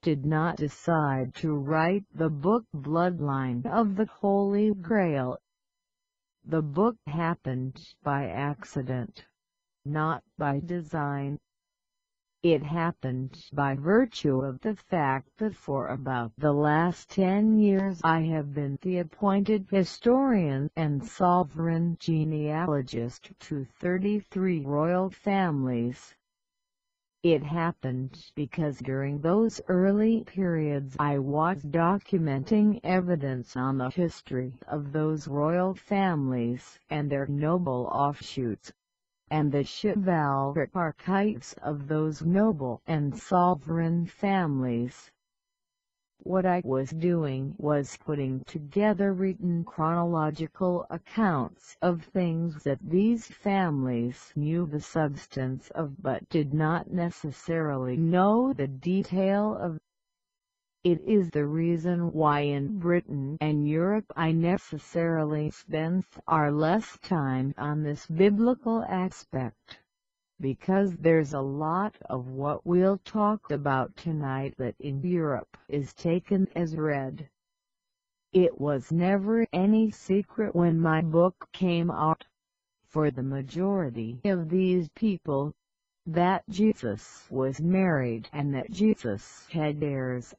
did not decide to write the book Bloodline of the Holy Grail. The book happened by accident, not by design. It happened by virtue of the fact that for about the last 10 years I have been the appointed historian and sovereign genealogist to 33 royal families. It happened because during those early periods I was documenting evidence on the history of those royal families and their noble offshoots, and the chivalric archetypes of those noble and sovereign families. What I was doing was putting together written chronological accounts of things that these families knew the substance of but did not necessarily know the detail of. It is the reason why in Britain and Europe I necessarily spend far less time on this biblical aspect, because there's a lot of what we'll talk about tonight that in Europe is taken as read. It was never any secret when my book came out, for the majority of these people, that Jesus was married and that Jesus had heirs,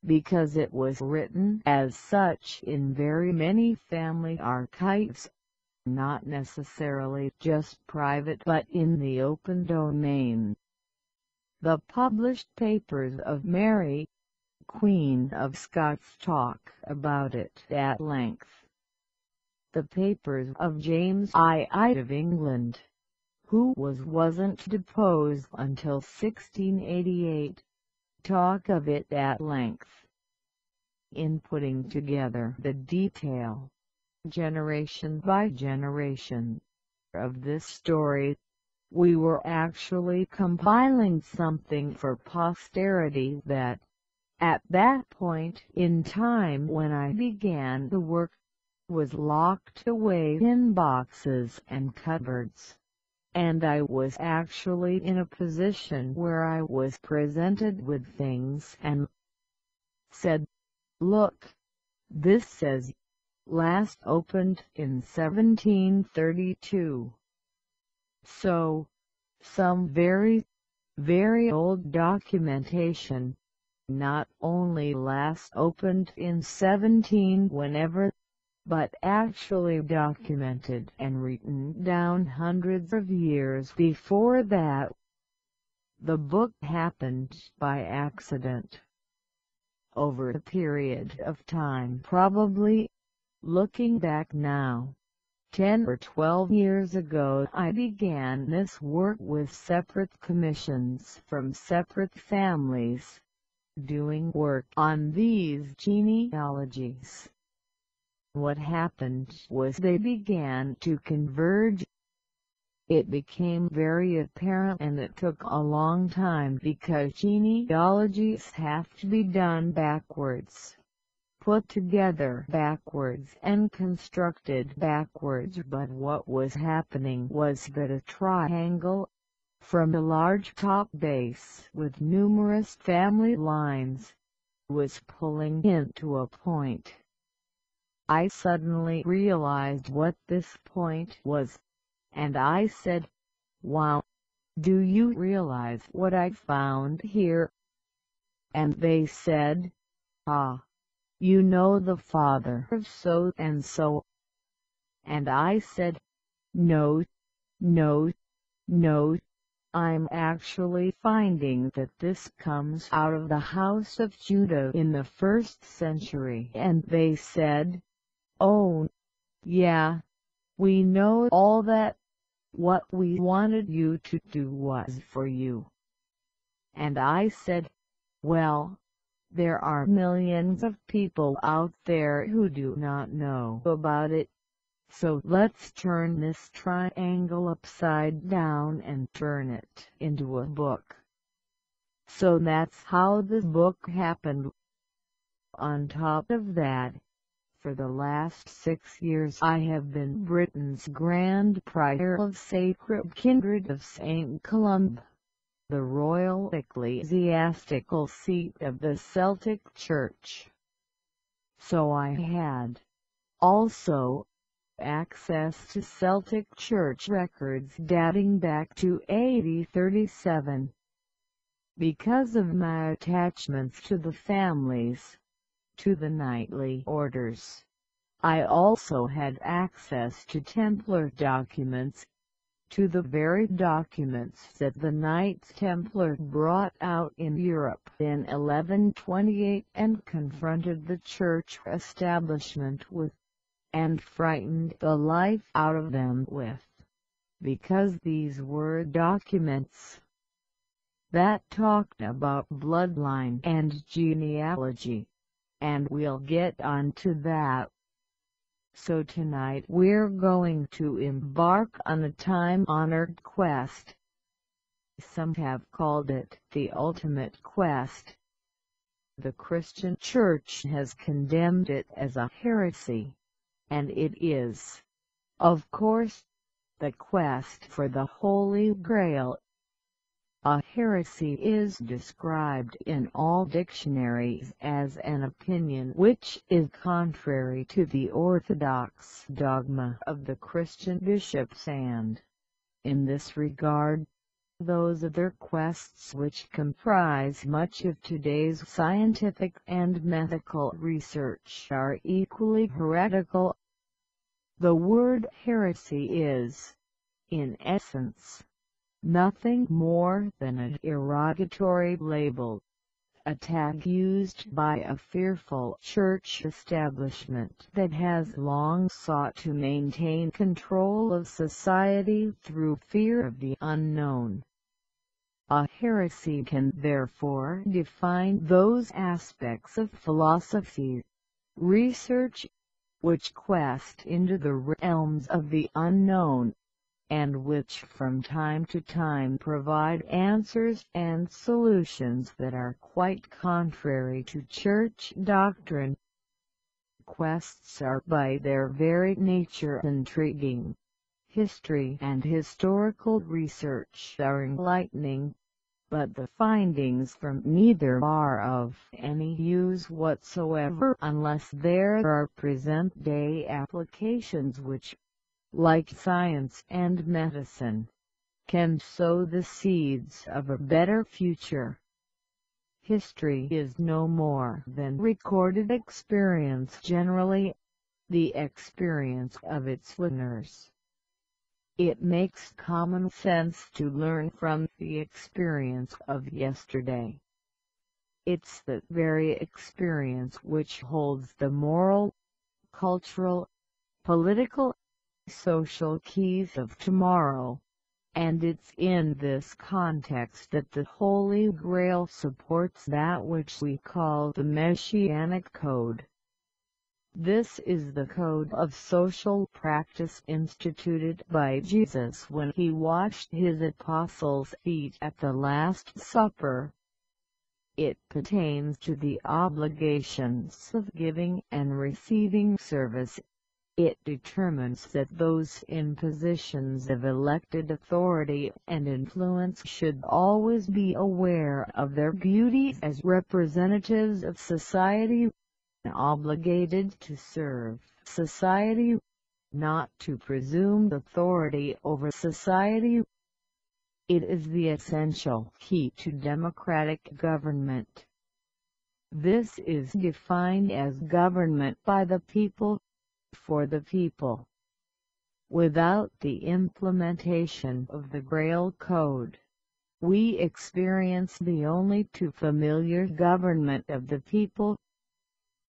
because it was written as such in very many family archives, not necessarily just private but in the open domain. The published papers of Mary, Queen of Scots, talk about it at length. The papers of James I of England, who wasn't deposed until 1688, talk of it at length. In putting together the detail, generation by generation, of this story, we were actually compiling something for posterity that, at that point in time when I began the work, was locked away in boxes and cupboards, and I was actually in a position where I was presented with things and said, "Look, this says last opened in 1732. So, some very, very old documentation, not only last opened in 17 whenever, but actually documented and written down hundreds of years before that." The book happened by accident. Over a period of time, probably, looking back now, 10 or 12 years ago, I began this work with separate commissions from separate families, doing work on these genealogies. What happened was they began to converge. It became very apparent, and it took a long time because genealogies have to be done backwards, put together backwards and constructed backwards. But what was happening was that a triangle, from a large top base with numerous family lines, was pulling into a point. I suddenly realized what this point was, and I said, "Wow, do you realize what I found here?" And they said, "Ah, you know the father of so and so." And I said, "No, no, no, I'm actually finding that this comes out of the house of Judah in the 1st century." And they said, "Oh, yeah, we know all that. What we wanted you to do was for you." And I said, "Well, there are millions of people out there who do not know about it, so let's turn this triangle upside down and turn it into a book." So that's how this book happened. On top of that, for the last 6 years I have been Britain's Grand Prior of Sacred Kindred of St. Columb. the royal ecclesiastical seat of the Celtic Church. So I had, also, access to Celtic Church records dating back to AD 37. Because of my attachments to the families, to the knightly orders, I also had access to Templar documents, to the very documents that the Knights Templar brought out in Europe in 1128 and confronted the church establishment with, and frightened the life out of them with, because these were documents that talked about bloodline and genealogy, and we'll get onto that. So tonight we're going to embark on a time-honored quest. Some have called it the ultimate quest. The Christian Church has condemned it as a heresy, and it is, of course, the quest for the Holy Grail. A heresy is described in all dictionaries as an opinion which is contrary to the orthodox dogma of the Christian bishops and, in this regard, those other quests which comprise much of today's scientific and medical research are equally heretical. The word heresy is, in essence, nothing more than a derogatory label, a tag used by a fearful church establishment that has long sought to maintain control of society through fear of the unknown. A heresy can therefore define those aspects of philosophy, research, which quest into the realms of the unknown, and which from time to time provide answers and solutions that are quite contrary to church doctrine. Quests are by their very nature intriguing. History and historical research are enlightening, but the findings from neither are of any use whatsoever unless there are present-day applications which, like science and medicine, can sow the seeds of a better future. History is no more than recorded experience generally, the experience of its winners. It makes common sense to learn from the experience of yesterday. It's that very experience which holds the moral, cultural, political, social keys of tomorrow, and it's in this context that the Holy Grail supports that which we call the Messianic Code. This is the code of social practice instituted by Jesus when he washed his apostles' feet at the Last Supper. It pertains to the obligations of giving and receiving service. It determines that those in positions of elected authority and influence should always be aware of their duties as representatives of society, obligated to serve society, not to presume authority over society. It is the essential key to democratic government. This is defined as government by the people, for the people. Without the implementation of the Grail Code, we experience the only too familiar government of the people,